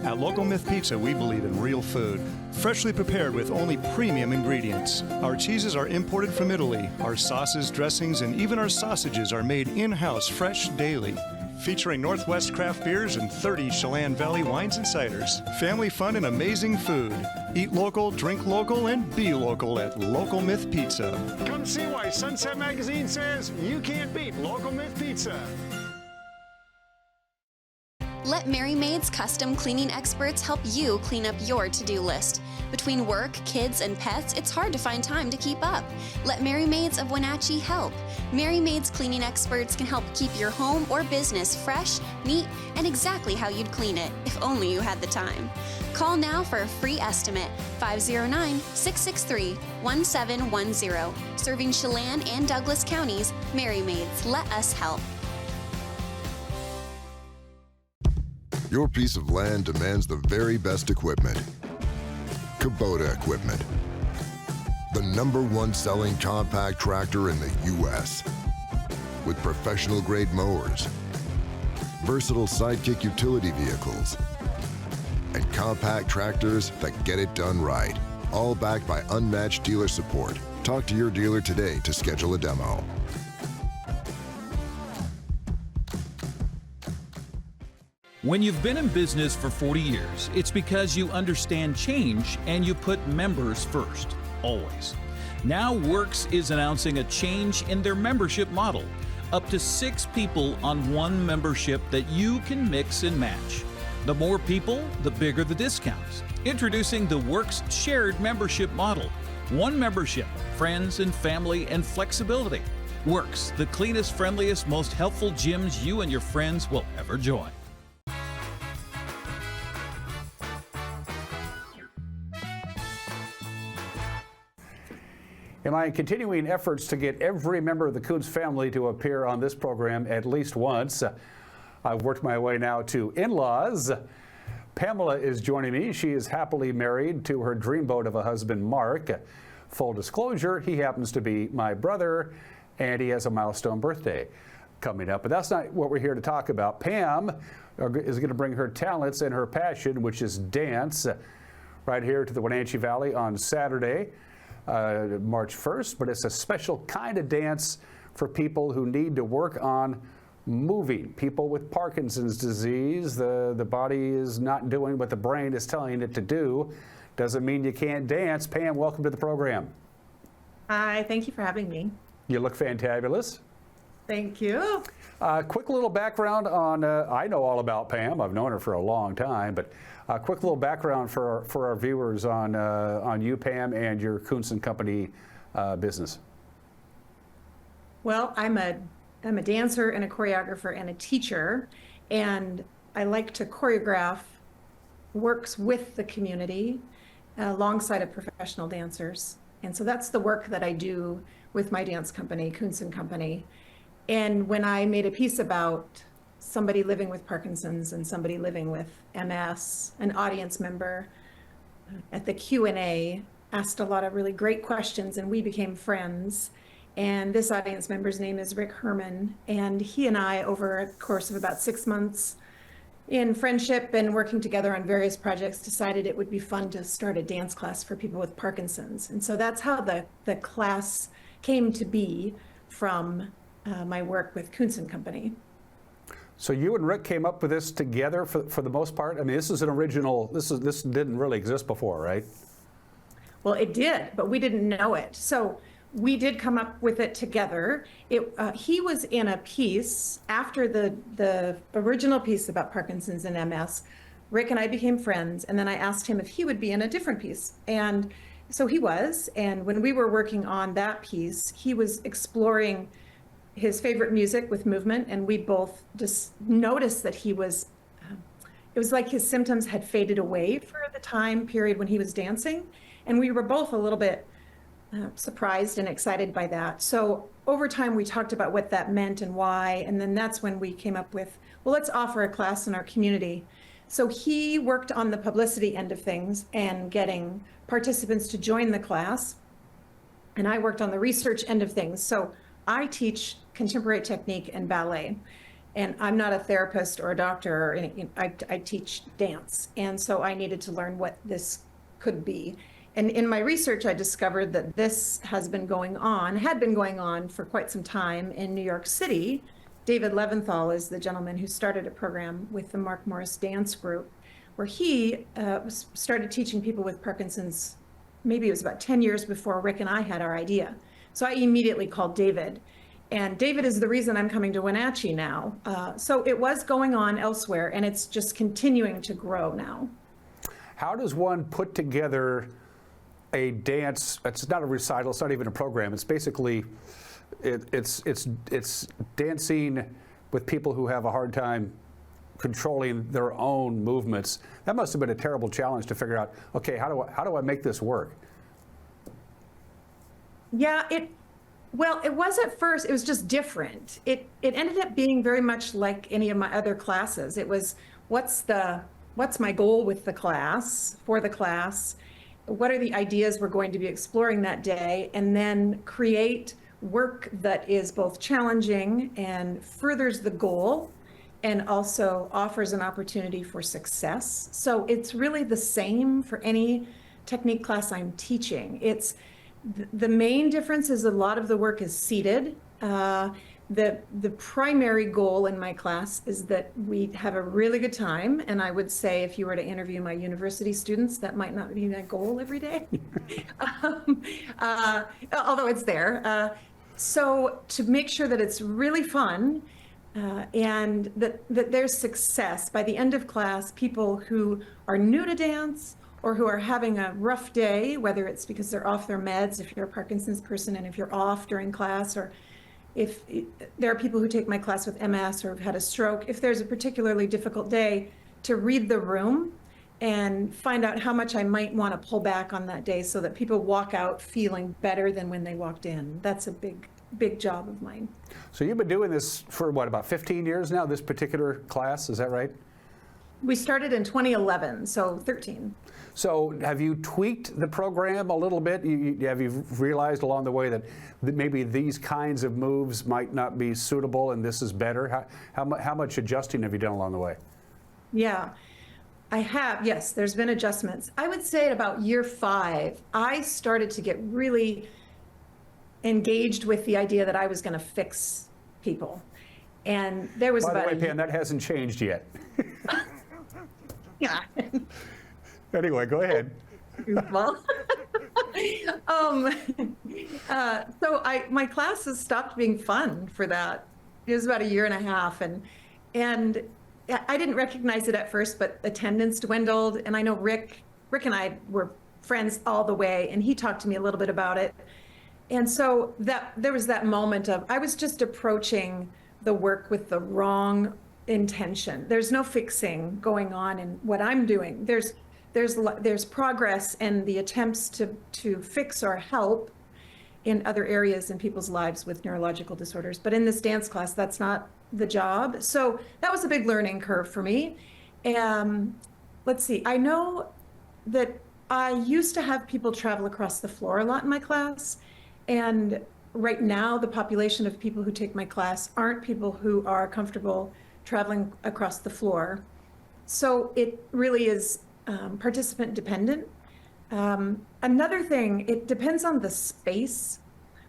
At Local Myth Pizza, we believe in real food, freshly prepared with only premium ingredients. Our cheeses are imported from Italy. Our sauces, dressings, and even our sausages are made in-house fresh daily. Featuring Northwest craft beers and 30 Chelan Valley wines and ciders. Family fun and amazing food. Eat local, drink local, and be local at Local Myth Pizza. Come see why Sunset Magazine says you can't beat Local Myth Pizza. Let Mary Maid's custom cleaning experts help you clean up your to-do list. Between work, kids, and pets, it's hard to find time to keep up. Let Mary Maids of Wenatchee help. Mary Maid's cleaning experts can help keep your home or business fresh, neat, and exactly how you'd clean it, if only you had the time. Call now for a free estimate, 509-663-1710. Serving Chelan and Douglas counties, Mary Maids, let us help. Your piece of land demands the very best equipment. Kubota equipment. The #1 selling compact tractor in the U.S. With professional-grade mowers, versatile sidekick utility vehicles, and compact tractors that get it done right. All backed by unmatched dealer support. Talk to your dealer today to schedule a demo. When you've been in business for 40 years, it's because you understand change and you put members first, always. Now Works is announcing a change in their membership model. Up to 6 people on one membership that you can mix and match. The more people, the bigger the discounts. Introducing the Works shared membership model. One membership, friends and family and flexibility. Works, the cleanest, friendliest, most helpful gyms you and your friends will ever join. In my continuing efforts to get every member of the Coons family to appear on this program at least once, I've worked my way now to in-laws. Pamela is joining me. She is happily married to her dreamboat of a husband, Mark. Full disclosure, he happens to be my brother, and he has a milestone birthday coming up. But that's not what we're here to talk about. Pam is going to bring her talents and her passion, which is dance, right here to the Wenatchee Valley on Saturday. March 1st, but it's a special kind of dance for people who need to work on moving. People with Parkinson's disease, the body is not doing what the brain is telling it to do. Doesn't mean you can't dance. Pam, welcome to the program. Hi, thank you for having me. You look fantabulous. Thank you. Quick little background on, I know all about Pam. I've known her for a long time, but a quick little background for our viewers on you, Pam, and your Coons & Company business. Well, I'm a I'm a dancer and a choreographer and a teacher, and I like to choreograph works with the community alongside of professional dancers. And so that's the work that I do with my dance company, Kunz & Company. And when I made a piece about somebody living with Parkinson's and somebody living with MS, an audience member at the Q&A asked a lot of really great questions, and we became friends. And this audience member's name is Rick Herman, and he and I, over a course of about 6 months in friendship and working together on various projects, decided it would be fun to start a dance class for people with Parkinson's. And so that's how the class came to be from my work with Kunz & Company. So you and Rick came up with this together for the most part? I mean, this is an original, this didn't really exist before, right? Well, it did, but we didn't know it. So we did come up with it together. He was in a piece after the original piece about Parkinson's and MS. Rick and I became friends, and then I asked him if he would be in a different piece. And so he was, and when we were working on that piece, he was exploring his favorite music with movement, and we both just noticed that he was, it was like his symptoms had faded away for the time period when he was dancing, and we were both a little bit surprised and excited by that. So over time, we talked about what that meant and why, and then that's when we came up with, well, let's offer a class in our community. So he worked on the publicity end of things and getting participants to join the class, and I worked on the research end of things. So I teach contemporary technique and ballet, and I'm not a therapist or a doctor or anything. I teach dance, and so I needed to learn what this could be. And in my research, I discovered that this had been going on for quite some time in New York City. David Leventhal is the gentleman who started a program with the Mark Morris Dance Group, where he started teaching people with Parkinson's, maybe it was about 10 years before Rick and I had our idea. So I immediately called David. And David is the reason I'm coming to Wenatchee now. So it was going on elsewhere, and it's just continuing to grow now. How does one put together a dance? It's not a recital, it's not even a program. It's basically, it's dancing with people who have a hard time controlling their own movements. That must have been a terrible challenge to figure out, okay, how do I make this work? Yeah, well, it was at first, it was just different. It ended up being very much like any of my other classes. It was, what's my goal with the class, for the class? What are the ideas we're going to be exploring that day? And then create work that is both challenging and furthers the goal and also offers an opportunity for success. So it's really the same for any technique class I'm teaching. The main difference is a lot of the work is seated. The primary goal in my class is that we have a really good time. And I would say if you were to interview my university students, that might not be my goal every day, although it's there. So to make sure that it's really fun and that there's success. By the end of class, people who are new to dance or who are having a rough day, whether it's because they're off their meds, if you're a Parkinson's person and if you're off during class, or if there are people who take my class with MS or have had a stroke, if there's a particularly difficult day, to read the room and find out how much I might want to pull back on that day so that people walk out feeling better than when they walked in. That's a big job of mine. So you've been doing this for what, about 15 years now, this particular class, is that right? We started in 2011, so 13. So have you tweaked the program a little bit? Have you realized along the way that maybe these kinds of moves might not be suitable and this is better? How much adjusting have you done along the way? Yeah, I have. Yes, there's been adjustments. I would say at about year 5, I started to get really engaged with the idea that I was going to fix people. And there was about... By the way, Pam, that hasn't changed yet. Yeah. Anyway, go ahead. Well, so my classes stopped being fun for that. It was about a year and a half, and I didn't recognize it at first, but attendance dwindled. And I know Rick and I were friends all the way, and he talked to me a little bit about it. And so there was that moment of, I was just approaching the work with the wrong intention. There's no fixing going on in what I'm doing. There's progress and the attempts to fix or help in other areas in people's lives with neurological disorders. But in this dance class, that's not the job. So that was a big learning curve for me. Let's see, I know that I used to have people travel across the floor a lot in my class. And right now, the population of people who take my class aren't people who are comfortable traveling across the floor. So it really is participant dependent. Another thing, it depends on the space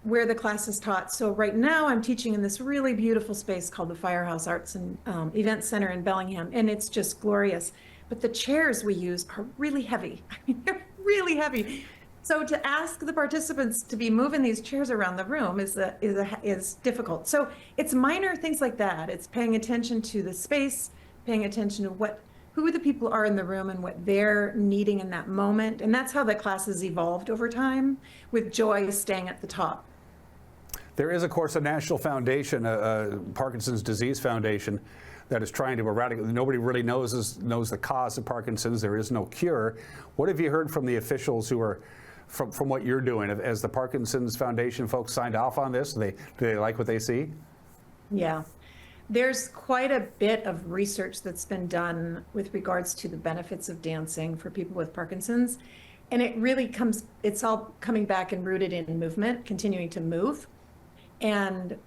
where the class is taught. So right now I'm teaching in this really beautiful space called the Firehouse Arts and Event Center in Bellingham, and it's just glorious. But the chairs we use are really heavy. I mean, they're really heavy. So to ask the participants to be moving these chairs around the room is difficult. So it's minor things like that. It's paying attention to the space, paying attention to who the people are in the room and what they're needing in that moment. And that's how the class has evolved over time, with joy staying at the top. There is, of course, a national foundation, Parkinson's Disease Foundation, that is trying to eradicate. Nobody really knows the cause of Parkinson's. There is no cure. What have you heard from the officials who are, from what you're doing? Has the Parkinson's Foundation folks signed off on this? Do they like what they see? Yeah. There's quite a bit of research that's been done with regards to the benefits of dancing for people with Parkinson's. And it really it's all coming back and rooted in movement, continuing to move. And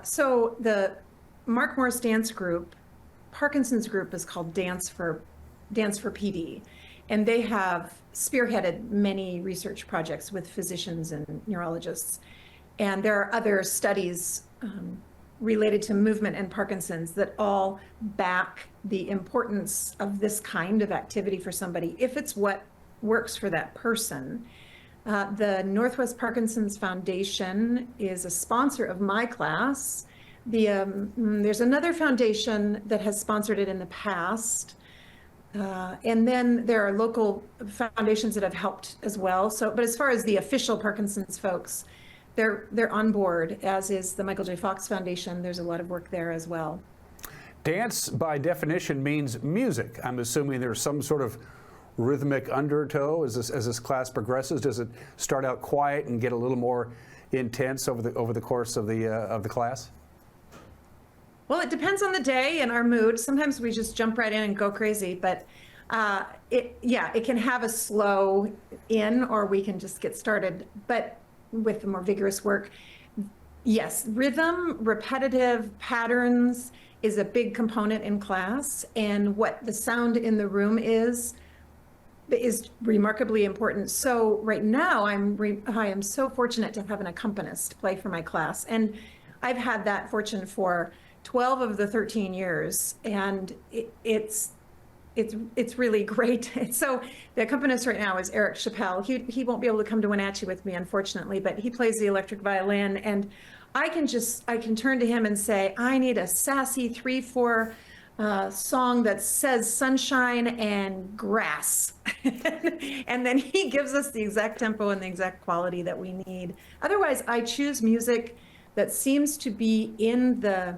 so the Mark Morris Dance Group, Parkinson's group, is called Dance for PD. And they have spearheaded many research projects with physicians and neurologists. And there are other studies related to movement and Parkinson's that all back the importance of this kind of activity for somebody, if it's what works for that person. The Northwest Parkinson's Foundation is a sponsor of my class. There's another foundation that has sponsored it in the past. And then there are local foundations that have helped as well. But as far as the official Parkinson's folks, they're on board, as is the Michael J. Fox Foundation. There's a lot of work there as well. Dance, by definition, means music. I'm assuming there's some sort of rhythmic undertow as this class progresses. Does it start out quiet and get a little more intense over the course of the class? Well, it depends on the day and our mood. Sometimes we just jump right in and go crazy, but it can have a slow in, or we can just get started. But with the more vigorous work, yes, rhythm, repetitive patterns is a big component in class, and what the sound in the room is remarkably important. So right now, I am so fortunate to have an accompanist play for my class, and I've had that fortune for 12 of the 13 years, and it's really great. So the accompanist right now is Eric Chappelle. He won't be able to come to Wenatchee with me, unfortunately, but he plays the electric violin, and I can turn to him and say, I need a sassy 3/4 song that says sunshine and grass. And then he gives us the exact tempo and the exact quality that we need. Otherwise, I choose music that seems to be in the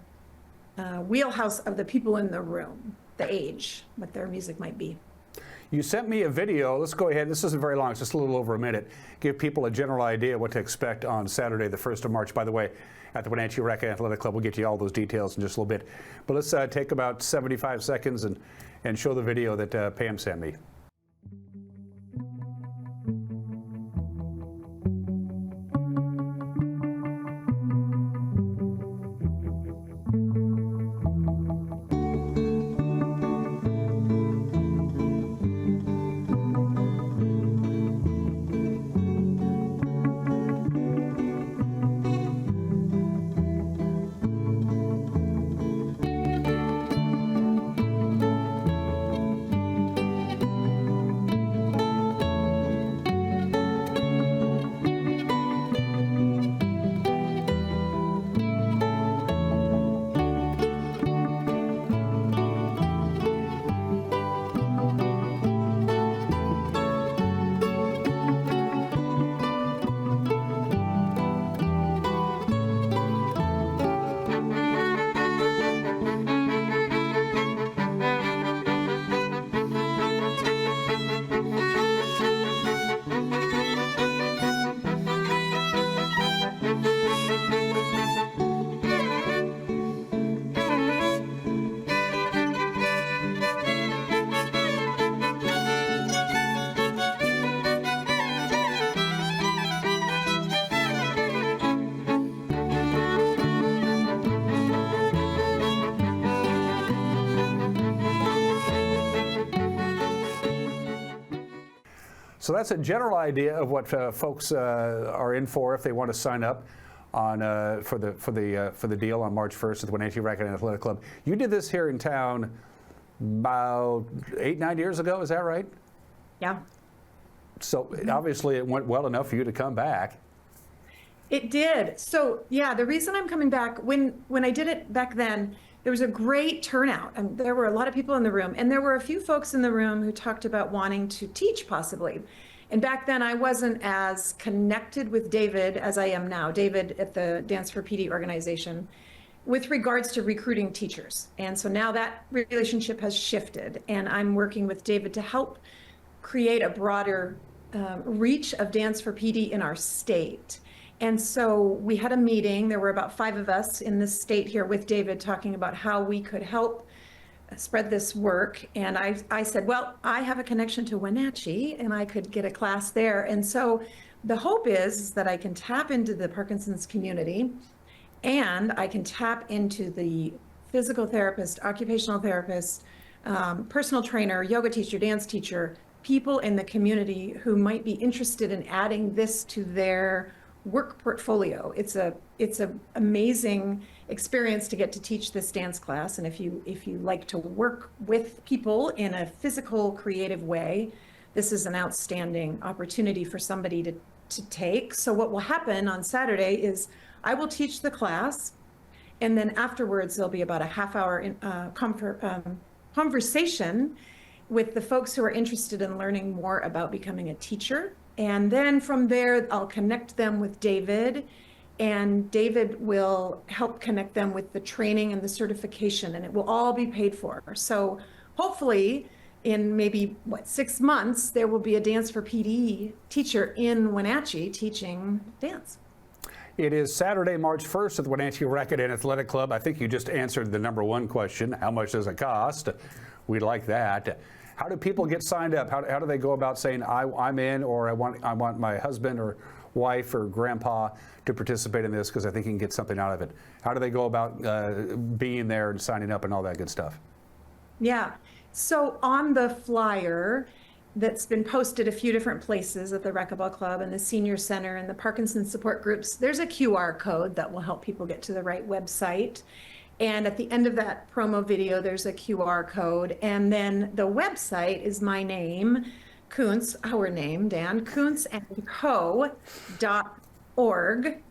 wheelhouse of the people in the room, the age, what their music might be. You sent me a video. Let's go ahead. This isn't very long. It's just a little over a minute. Give people a general idea what to expect on Saturday, the 1st of March. By the way, at the Wenatchee Rec Athletic Club, we'll get you all those details in just a little bit. But let's take about 75 seconds and show the video that Pam sent me. So that's a general idea of what folks are in for if they want to sign up on for the deal on March 1st at the Wenatchee Racquet and Athletic Club. You did this here in town about 8-9 years ago, is that right? Yeah. So obviously it went well enough for you to come back. It did. So yeah, the reason I'm coming back, when I did it back then, there was a great turnout, and there were a lot of people in the room, and there were a few folks in the room who talked about wanting to teach possibly. And back then I wasn't as connected with David as I am now, David at the Dance for PD organization, with regards to recruiting teachers. And so now that relationship has shifted, and I'm working with David to help create a broader reach of Dance for PD in our state. And so we had a meeting. There were about 5 of us in the state here with David talking about how we could help spread this work. And I said, well, I have a connection to Wenatchee and I could get a class there. And so the hope is that I can tap into the Parkinson's community, and I can tap into the physical therapist, occupational therapist, personal trainer, yoga teacher, dance teacher, people in the community who might be interested in adding this to their work portfolio. It's a amazing experience to get to teach this dance class. And if you like to work with people in a physical, creative way, this is an outstanding opportunity for somebody to take. So what will happen on Saturday is I will teach the class, and then afterwards there'll be about a half-hour conversation with the folks who are interested in learning more about becoming a teacher. And then from there, I'll connect them with David, and David will help connect them with the training and the certification, and it will all be paid for. So hopefully in maybe 6 months, there will be a Dance for PD teacher in Wenatchee teaching dance. It is Saturday, March 1st at the Wenatchee Racquet and Athletic Club. I think you just answered the #1 question. How much does it cost? We'd like that. How do people get signed up? How do they go about saying, I'm in, or I want my husband or wife or grandpa to participate in this because I think he can get something out of it? How do they go about being there and signing up and all that good stuff? Yeah. So on the flyer that's been posted a few different places at the Racquetball Club and the Senior Center and the Parkinson's support groups, there's a QR code that will help people get to the right website. And at the end of that promo video, there's a QR code. And then the website is my name, Kuntz, our name, Dan, kuntzandco.org.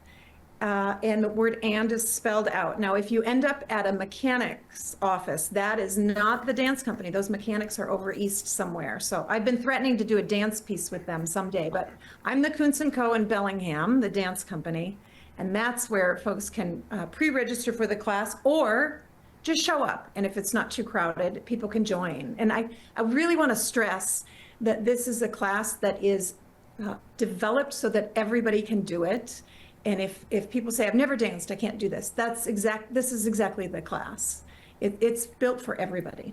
And the word "and" is spelled out. Now, if you end up at a mechanic's office, that is not the dance company. Those mechanics are over east somewhere. So I've been threatening to do a dance piece with them someday, but I'm the Kuntz & Co. in Bellingham, the dance company. And that's where folks can pre-register for the class or just show up. And if it's not too crowded, people can join. And I really want to stress that this is a class that is developed so that everybody can do it. And if people say, I've never danced, I can't do this, this is exactly the class. It's built for everybody.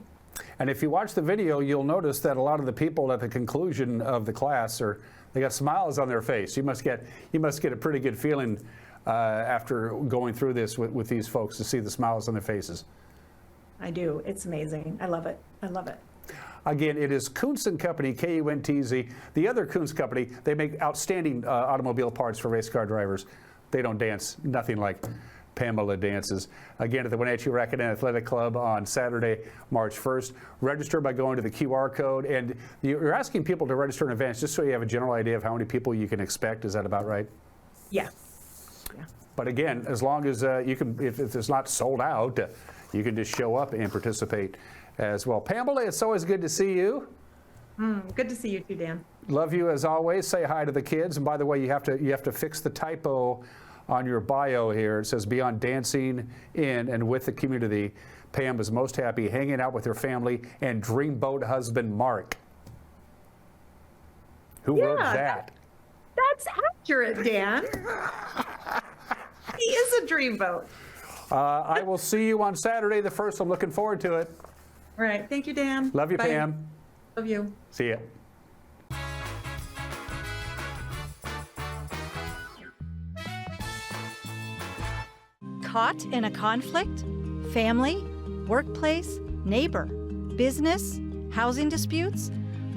And if you watch the video, you'll notice that a lot of the people at the conclusion of the class they got smiles on their face. You must get a pretty good feeling after going through this with these folks to see the smiles on their faces. I do. It's amazing. I love it. I love it. Again, it is Kuntz & Company, K-U-N-T-Z. The other Kuntz Company, they make outstanding automobile parts for race car drivers. They don't dance, nothing like Pamela dances. Again, at the Wenatchee Racquet and Athletic Club on Saturday, March 1st. Register by going to the QR code. And you're asking people to register in advance just so you have a general idea of how many people you can expect. Is that about right? Yeah. But again, as long as you can, if it's not sold out, you can just show up and participate as well. Pamela, it's always good to see you. Good to see you too, Dan. Love you as always. Say hi to the kids. And by the way, you have to fix the typo on your bio here. It says beyond dancing in and with the community, Pam is most happy hanging out with her family and dreamboat husband Mark. Who wrote that? That's accurate, Dan. He is a dreamboat. I will see you on Saturday the 1st. I'm looking forward to it. All right. Thank you, Dan. Love you, Bye. Pam. Love you. See ya. Caught in a conflict? Family, workplace, neighbor, business, housing disputes?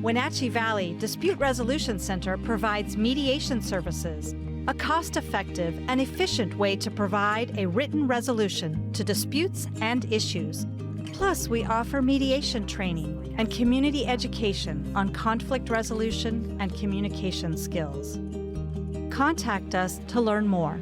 Wenatchee Valley Dispute Resolution Center provides mediation services, a cost-effective and efficient way to provide a written resolution to disputes and issues. Plus, we offer mediation training and community education on conflict resolution and communication skills. Contact us to learn more.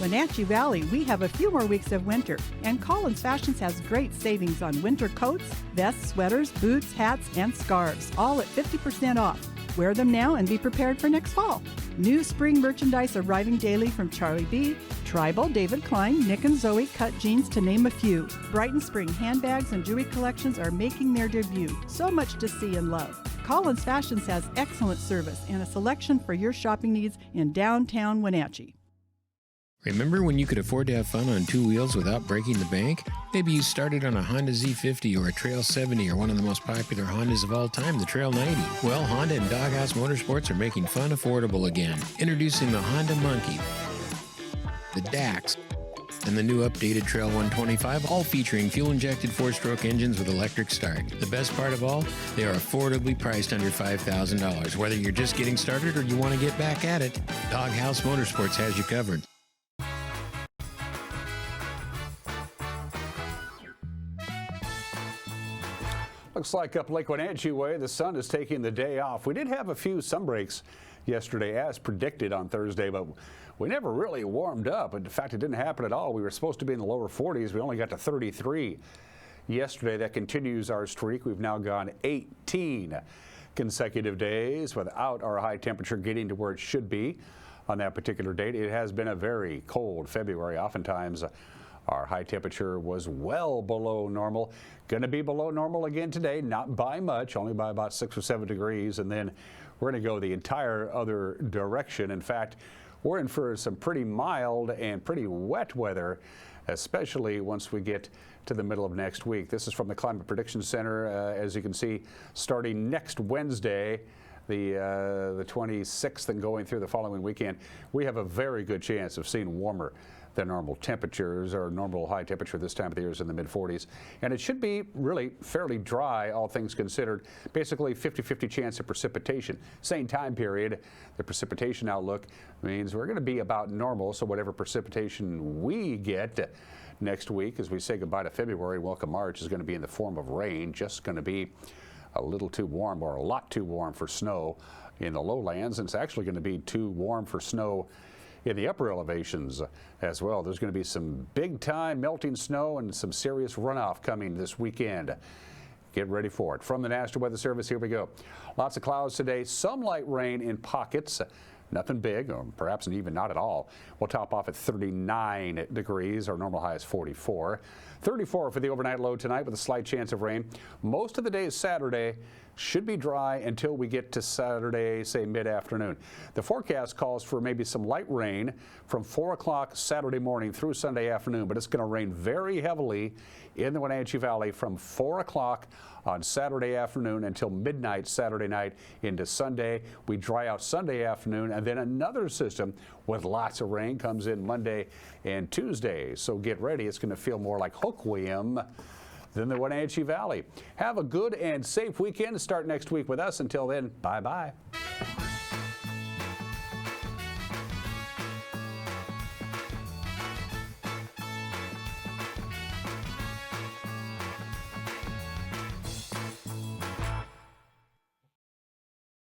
Wenatchee Valley, we have a few more weeks of winter, and Collins Fashions has great savings on winter coats, vests, sweaters, boots, hats, and scarves, all at 50% off. Wear them now and be prepared for next fall. New spring merchandise arriving daily from Charlie B, Tribal, David Klein, Nick and Zoe cut jeans, to name a few. Bright spring handbags and jewelry collections are making their debut. So much to see and love. Collins Fashions has excellent service and a selection for your shopping needs in downtown Wenatchee. Remember when you could afford to have fun on two wheels without breaking the bank? Maybe you started on a Honda Z50 or a Trail 70 or one of the most popular Hondas of all time, the Trail 90. Well, Honda and Doghouse Motorsports are making fun affordable again. Introducing the Honda Monkey, the Dax, and the new updated Trail 125, all featuring fuel-injected four-stroke engines with electric start. The best part of all, they are affordably priced under $5,000. Whether you're just getting started or you want to get back at it, Doghouse Motorsports has you covered. Looks like up Lake Wenatchee way, the sun is taking the day off. We did have a few sun breaks yesterday as predicted on Thursday, but we never really warmed up. In fact, it didn't happen at all. We were supposed to be in the lower 40s. We only got to 33 yesterday. That continues our streak. We've now gone 18 consecutive days without our high temperature getting to where it should be on that particular date. It has been a very cold February. Oftentimes, our high temperature was well below normal. Going to be below normal again today, not by much, only by about 6 or 7 degrees, and then we're going to go the entire other direction. In fact, we're in for some pretty mild and pretty wet weather, especially once we get to the middle of next week. This is from the Climate Prediction Center. As you can see, starting next Wednesday, the 26th, and going through the following weekend, we have a very good chance of seeing warmer than normal temperatures. Or normal high temperature this time of the year is in the mid-40s, and it should be really fairly dry, all things considered. Basically 50-50 chance of precipitation. Same time period, the precipitation outlook means we're going to be about normal, so whatever precipitation we get next week as we say goodbye to February, welcome March, is going to be in the form of rain. Just going to be a little too warm, or a lot too warm for snow in the lowlands, and it's actually going to be too warm for snow in the upper elevations as well. There's going to be some big time melting snow and some serious runoff coming this weekend. Get ready for it. From the National Weather Service, here we go. Lots of clouds today, some light rain in pockets. Nothing big, or perhaps even not at all. We'll top off at 39 degrees. Our normal high is 44. 34 for the overnight low tonight with a slight chance of rain. Most of the day is Saturday. Should be dry until we get to Saturday, say mid-afternoon. The forecast calls for maybe some light rain from 4 o'clock Saturday morning through Sunday afternoon, but it's going to rain very heavily in the Wenatchee Valley from 4 o'clock on Saturday afternoon until midnight Saturday night into Sunday. We dry out Sunday afternoon, and then another system with lots of rain comes in Monday and Tuesday. So get ready. It's going to feel more like Hoquiam than the Wenatchee Valley. Have a good and safe weekend. Start next week with us. Until then, bye-bye.